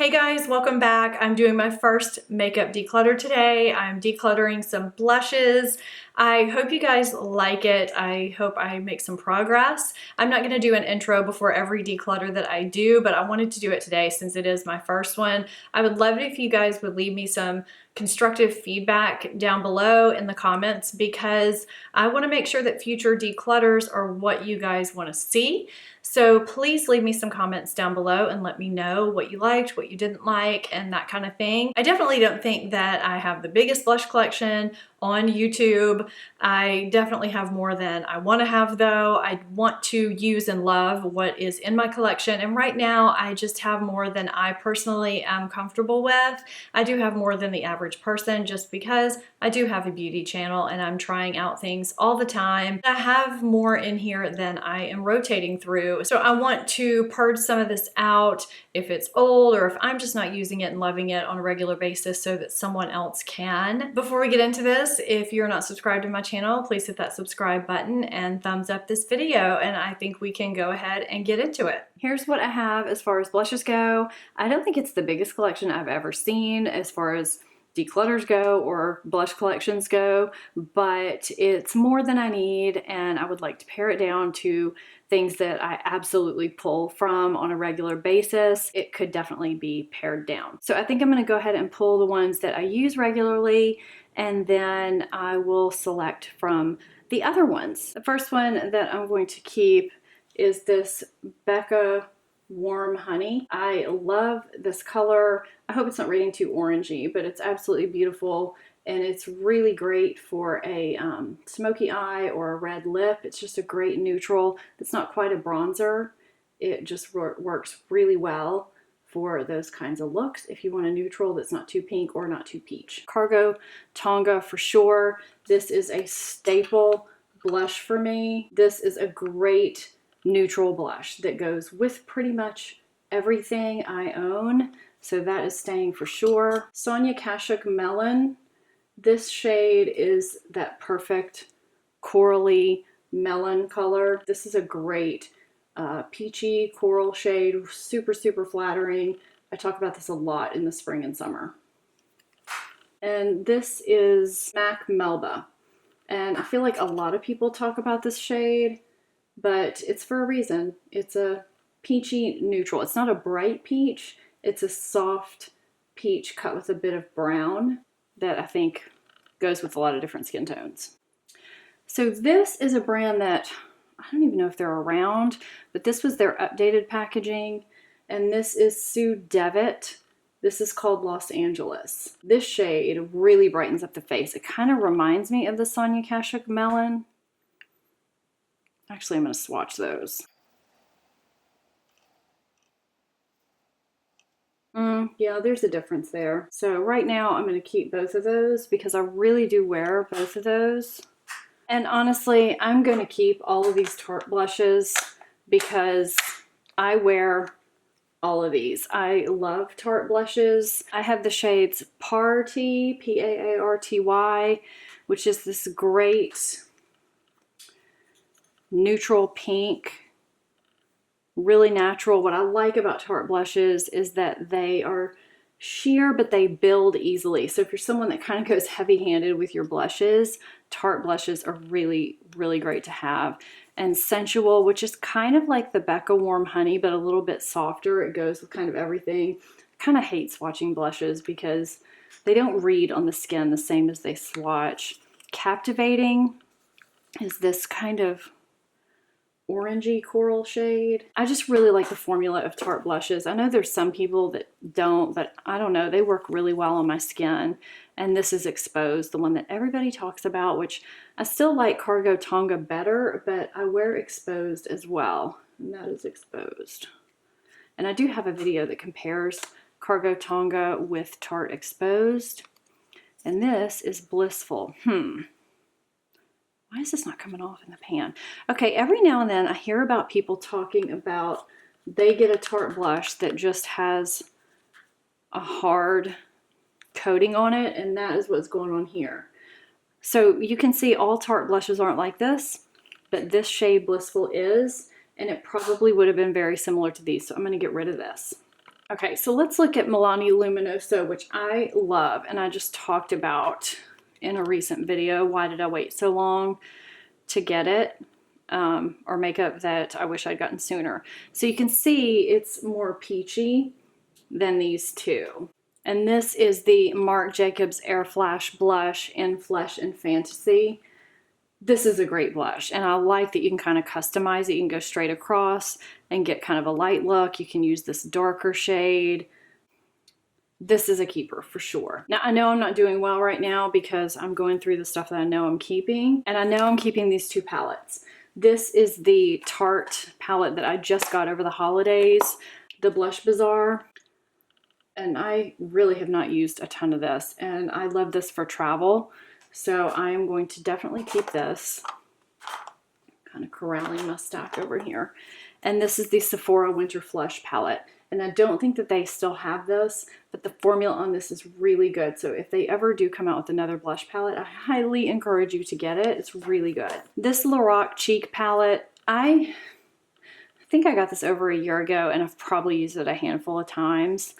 Hey guys, welcome back. I'm doing my first makeup declutter today. I'm decluttering some blushes. I hope you guys like it. I hope I make some progress. I'm not going to do an intro before every declutter that I do, but I wanted to do it today since it is my first one. I would love it if you guys would leave me some constructive feedback down below in the comments because I want to make sure that future declutters are what you guys want to see. So please leave me some comments down below and let me know what you liked, what you didn't like, and that kind of thing. I definitely don't think that I have the biggest blush collection on YouTube. I definitely have more than I want to have though. I want to use and love what is in my collection, and right now I just have more than I personally am comfortable with. I do have more than the average person just because I do have a beauty channel and I'm trying out things all the time. I have more in here than I am rotating through, so I want to purge some of this out if it's old or if I'm just not using it and loving it on a regular basis so that someone else can. Before we get into this, if you're not subscribed to my channel, please hit that subscribe button and thumbs up this video, and I think we can go ahead and get into it. Here's what I have as far as blushes go. I don't think it's the biggest collection I've ever seen as far as declutters go or blush collections go, but it's more than I need, and I would like to pare it down to things that I absolutely pull from on a regular basis. It could definitely be pared down. So I think I'm going to go ahead and pull the ones that I use regularly, and then I will select from the other ones. The first one that I'm going to keep is this Becca Warm Honey. I love this color. I hope it's not reading too orangey, but it's absolutely beautiful, and it's really great for a smoky eye or a red lip. It's just a great neutral. It's not quite a bronzer. It just works really well for those kinds of looks if you want a neutral that's not too pink or not too peach. Cargo Tonga for sure. This is a staple blush for me. This is a great neutral blush that goes with pretty much everything I own, so that is staying for sure. Sonia Kashuk Melon. This shade is that perfect corally melon color. This is a great peachy coral shade, super flattering. I talk about this a lot in the spring and summer. And this is MAC Melba, and I feel like a lot of people talk about this shade, but it's for a reason. It's a peachy neutral. It's not a bright peach, it's a soft peach cut with a bit of brown that I think goes with a lot of different skin tones. So this is a brand that I don't even know if they're around, but this was their updated packaging, and this is Sue Devitt. This is called Los Angeles. This shade really brightens up the face. It kind of reminds me of the Sonia Kashuk Melon. Actually, I'm going to swatch those. Yeah, there's a difference there. So right now I'm going to keep both of those because I really do wear both of those. And honestly, I'm going to keep all of these Tarte blushes because I wear all of these. I love Tarte blushes. I have the shades Party, P-A-A-R-T-Y, which is this great neutral pink, really natural. What I like about Tarte blushes is that they are sheer, but they build easily. So if you're someone that kind of goes heavy-handed with your blushes, Tarte blushes are really great to have. And sensual, which is kind of like the Becca Warm Honey, but a little bit softer. It goes with kind of everything. I kind of hate swatching blushes because they don't read on the skin the same as they swatch. Captivating is this kind of orangey coral shade. I just really like the formula of Tarte blushes. I know there's some people that don't, but I don't know, they work really well on my skin. And this is Exposed, the one that everybody talks about, which I still like Cargo Tonga better, but I wear Exposed as well, and that is Exposed. And I do have a video that compares Cargo Tonga with Tarte Exposed, and this is Blissful. Why is this not coming off in the pan? Okay, every now and then I hear about people talking about they get a Tarte blush that just has a hard coating on it, and that is what's going on here. So you can see all Tarte blushes aren't like this, but this shade Blissful is, and it probably would have been very similar to these, so I'm going to get rid of this. Okay, so let's look at Milani Luminoso, which I love, and I just talked about in a recent video. Why did I wait so long to get it? Or makeup that I wish I'd gotten sooner. So you can see it's more peachy than these two. And this is the Marc Jacobs Air Flash Blush in Flesh and Fantasy. This is a great blush, and I like that you can kind of customize it. You can go straight across and get kind of a light look. You can use this darker shade. This is a keeper for sure. Now, I know I'm not doing well right now because I'm going through the stuff that I know I'm keeping, and I know I'm keeping these two palettes. This is the Tarte palette that I just got over the holidays, the Blush Bazaar. And I really have not used a ton of this, and I love this for travel. So I am going to definitely keep this. Kind of corralling my stack over here. And this is the Sephora Winter Flush palette. And I don't think that they still have this, but the formula on this is really good. So if they ever do come out with another blush palette, I highly encourage you to get it. It's really good. This Lorac Cheek palette, I think I got this over a year ago, and I've probably used it a handful of times.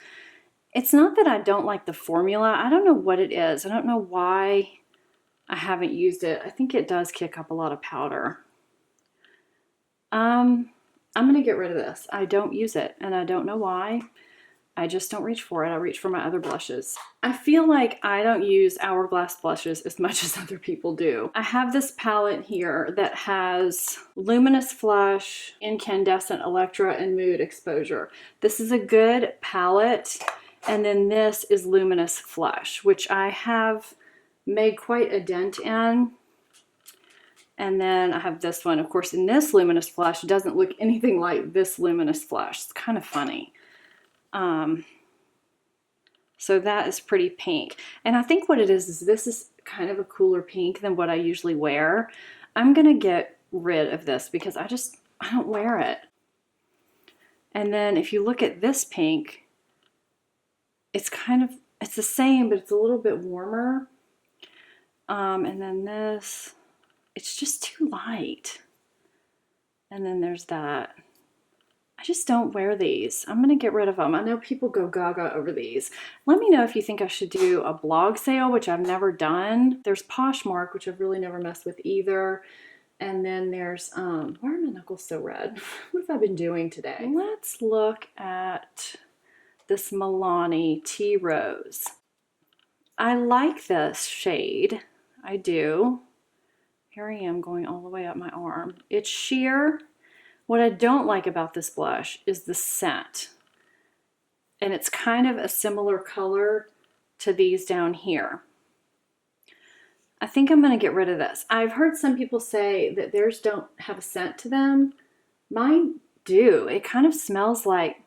It's not that I don't like the formula. I don't know what it is. I don't know why I haven't used it. I think it does kick up a lot of powder. I'm going to get rid of this. I don't use it, and I don't know why. I just don't reach for it. I reach for my other blushes. I feel like I don't use Hourglass blushes as much as other people do. I have this palette here that has Luminous Flush, Incandescent Electra, and Mood Exposure. This is a good palette. And then this is Luminous Flush, which I have made quite a dent in. And then I have this one. Of course, in this Luminous Flush, it doesn't look anything like this Luminous Flush. It's kind of funny. So that is pretty pink. And I think what it is this is kind of a cooler pink than what I usually wear. I'm going to get rid of this because I don't wear it. And then if you look at this pink, it's the same, but it's a little bit warmer. And then this, it's just too light. And then there's that. I just don't wear these. I'm going to get rid of them. I know people go gaga over these. Let me know if you think I should do a blog sale, which I've never done. There's Poshmark, which I've really never messed with either. And then there's, why are my knuckles so red? What have I been doing today? Let's look at this Milani Tea Rose. I like this shade. I do. Here I am going all the way up my arm. It's sheer. What I don't like about this blush is the scent. And it's kind of a similar color to these down here. I think I'm going to get rid of this. I've heard some people say that theirs don't have a scent to them. Mine do. It kind of smells like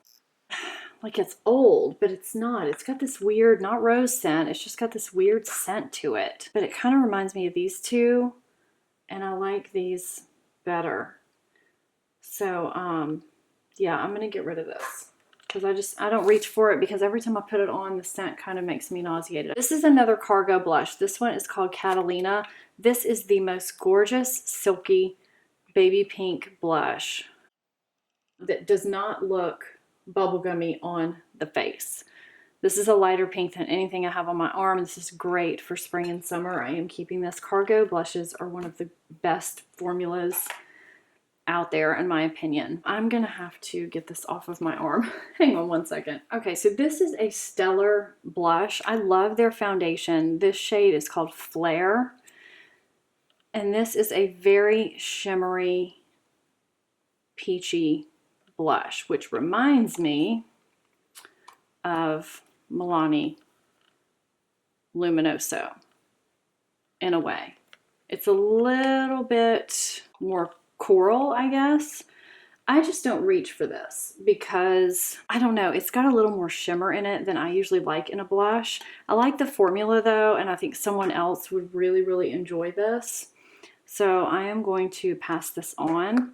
it's old, but it's not. It's got this weird, not rose scent, it's just got this weird scent to it. But it kind of reminds me of these two, and I like these better. So, yeah, I'm going to get rid of this because I don't reach for it because every time I put it on, the scent kind of makes me nauseated. This is another cargo blush. This one is called Catalina. This is the most gorgeous, silky, baby pink blush that does not look bubblegummy on the face. This is a lighter pink than anything I have on my arm. This is great for spring and summer. I am keeping this. Cargo blushes are one of the best formulas out there in my opinion. I'm gonna have to get this off of my arm. Hang on one second. Okay, so this is a Stellar blush. I love their foundation. This shade is called Flare. And this is a very shimmery, peachy blush, which reminds me of Milani Luminoso in a way. It's a little bit more coral, I guess. I just don't reach for this because, I don't know, it's got a little more shimmer in it than I usually like in a blush. I like the formula though, and I think someone else would really, really enjoy this. So I am going to pass this on.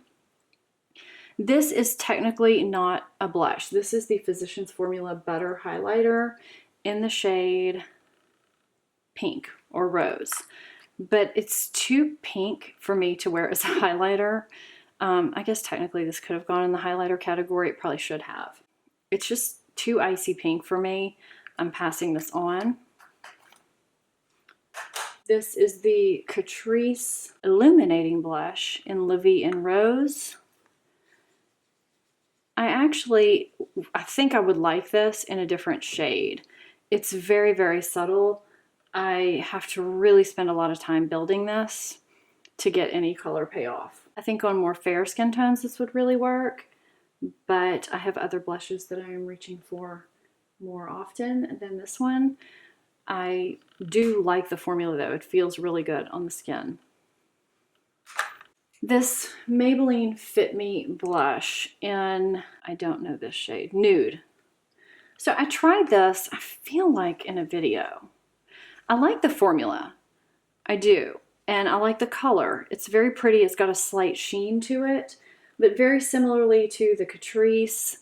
This is technically not a blush. This is the Physicians Formula Butter Highlighter in the shade Pink or Rose. But it's too pink for me to wear as a highlighter. I guess technically this could have gone in the highlighter category. It probably should have. It's just too icy pink for me. I'm passing this on. This is the Catrice Illuminating Blush in Levitt Rose. I think I would like this in a different shade. It's very, very subtle. I have to really spend a lot of time building this to get any color payoff. I think on more fair skin tones this would really work, but I have other blushes that I am reaching for more often than this one. I do like the formula though. It feels really good on the skin. This Maybelline Fit Me blush in, I don't know this shade, Nude. So I tried this, I feel like in a video. I like the formula, I do. And I like the color. It's very pretty, it's got a slight sheen to it, but very similarly to the Catrice,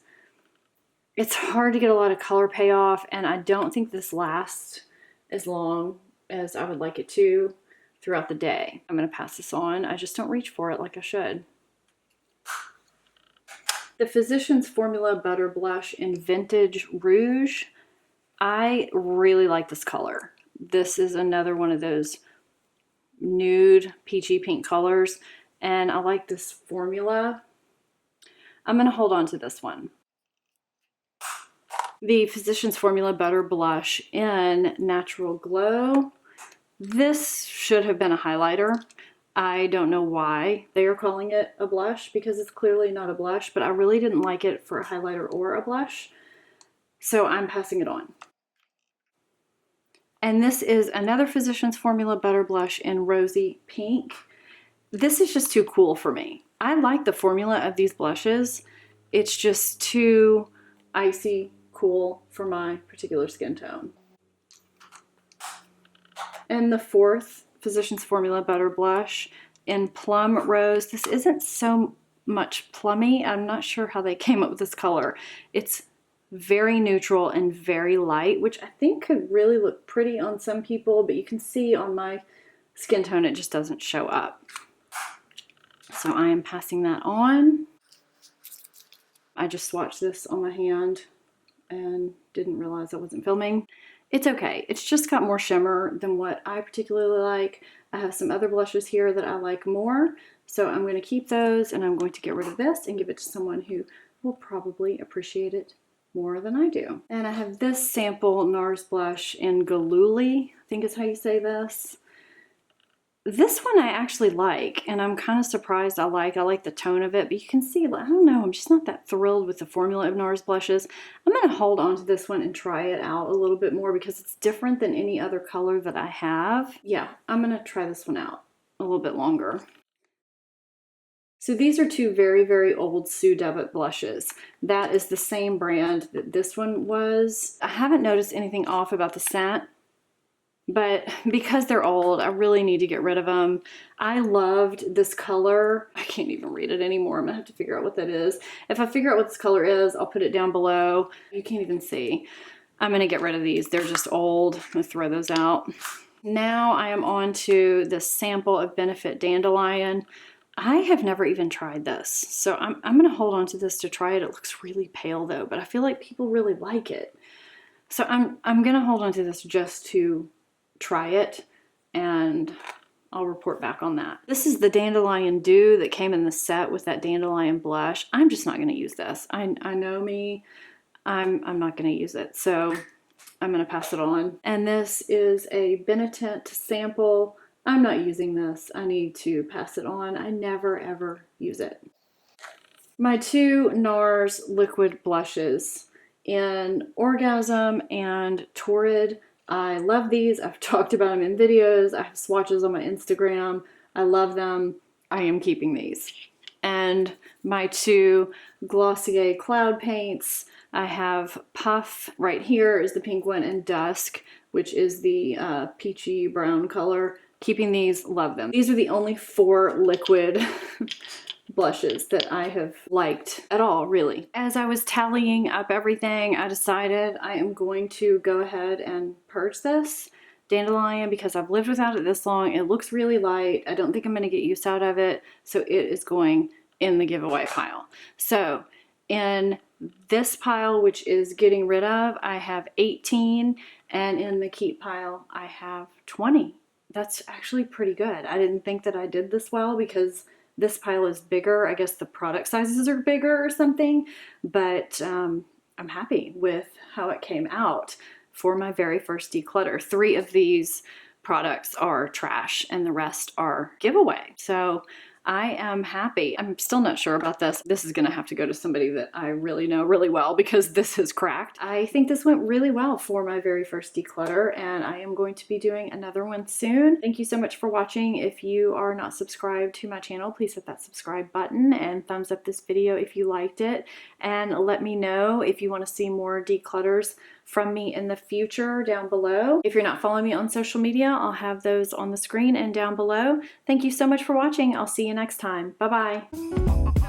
it's hard to get a lot of color payoff, and I don't think this lasts as long as I would like it to throughout the day. I'm gonna pass this on. I just don't reach for it like I should. The Physicians Formula Butter Blush in Vintage Rouge. I really like this color. This is another one of those nude peachy pink colors, and I like this formula. I'm gonna hold on to this one. The Physicians Formula Butter Blush in Natural Glow. This should have been a highlighter. I don't know why they are calling it a blush because it's clearly not a blush, but I really didn't like it for a highlighter or a blush, so I'm passing it on. And this is another Physicians Formula Butter Blush in Rosy Pink. This is just too cool for me. I like the formula of these blushes. It's just too icy cool for my particular skin tone. And the fourth Physicians Formula Butter Blush in Plum Rose. This isn't so much plummy. I'm not sure how they came up with this color. It's very neutral and very light, which I think could really look pretty on some people, but you can see on my skin tone it just doesn't show up. So I am passing that on. I just swatched this on my hand and didn't realize I wasn't filming. It's okay. It's just got more shimmer than what I particularly like. I have some other blushes here that I like more, so I'm going to keep those, and I'm going to get rid of this and give it to someone who will probably appreciate it more than I do. And I have this sample NARS blush in Gillooly, I think is how you say this. This one I actually like, and I'm kind of surprised I like the tone of it, but you can see, I don't know, I'm just not that thrilled with the formula of NARS blushes. I'm going to hold on to this one and try it out a little bit more because it's different than any other color that I have. Yeah, I'm going to try this one out a little bit longer. So these are two very, very old Sue Devitt blushes. That is the same brand that this one was. I haven't noticed anything off about the scent, but because they're old, I really need to get rid of them. I loved this color. I can't even read it anymore. I'm gonna have to figure out what that is. If I figure out what this color is, I'll put it down below. You can't even see. I'm gonna get rid of these. They're just old. I'm gonna throw those out. Now I am on to the sample of Benefit Dandelion. I have never even tried this, so I'm gonna hold on to this to try it. It looks really pale though, but I feel like people really like it. So I'm gonna hold on to this just to try it, and I'll report back on that. This is the Dandelion Dew that came in the set with that dandelion blush. I'm just not gonna use this. I know me, I'm not gonna use it, so I'm gonna pass it on. And this is a Benetint Sample. I'm not using this. I need to pass it on. I never ever use it. My two NARS liquid blushes in Orgasm and Torrid. I love these. I've talked about them in videos. I have swatches on my Instagram. I love them. I am keeping these. And my two Glossier Cloud Paints. I have Puff right here is the pink one, and Dusk, which is the peachy brown color. Keeping these, love them. These are the only 4 liquid blushes that I have liked at all, really. As I was tallying up everything, I decided I am going to go ahead and purge this Dandelion because I've lived without it this long. It looks really light. I don't think I'm gonna get use out of it, so it is going in the giveaway pile. So in this pile, which is getting rid of, I have 18, and in the keep pile, I have 20. That's actually pretty good. I didn't think that I did this well because this pile is bigger. I guess the product sizes are bigger or something, but I'm happy with how it came out for my very first declutter. 3 of these products are trash and the rest are giveaway. So I am happy. I'm still not sure about this. This is gonna have to go to somebody that I really know really well because this is cracked. I think this went really well for my very first declutter, and I am going to be doing another one soon. Thank you so much for watching. If you are not subscribed to my channel, please hit that subscribe button and thumbs up this video if you liked it. And let me know if you want to see more declutters from me in the future down below. If you're not following me on social media, I'll have those on the screen and down below. Thank you so much for watching. I'll see you next time. Bye-bye.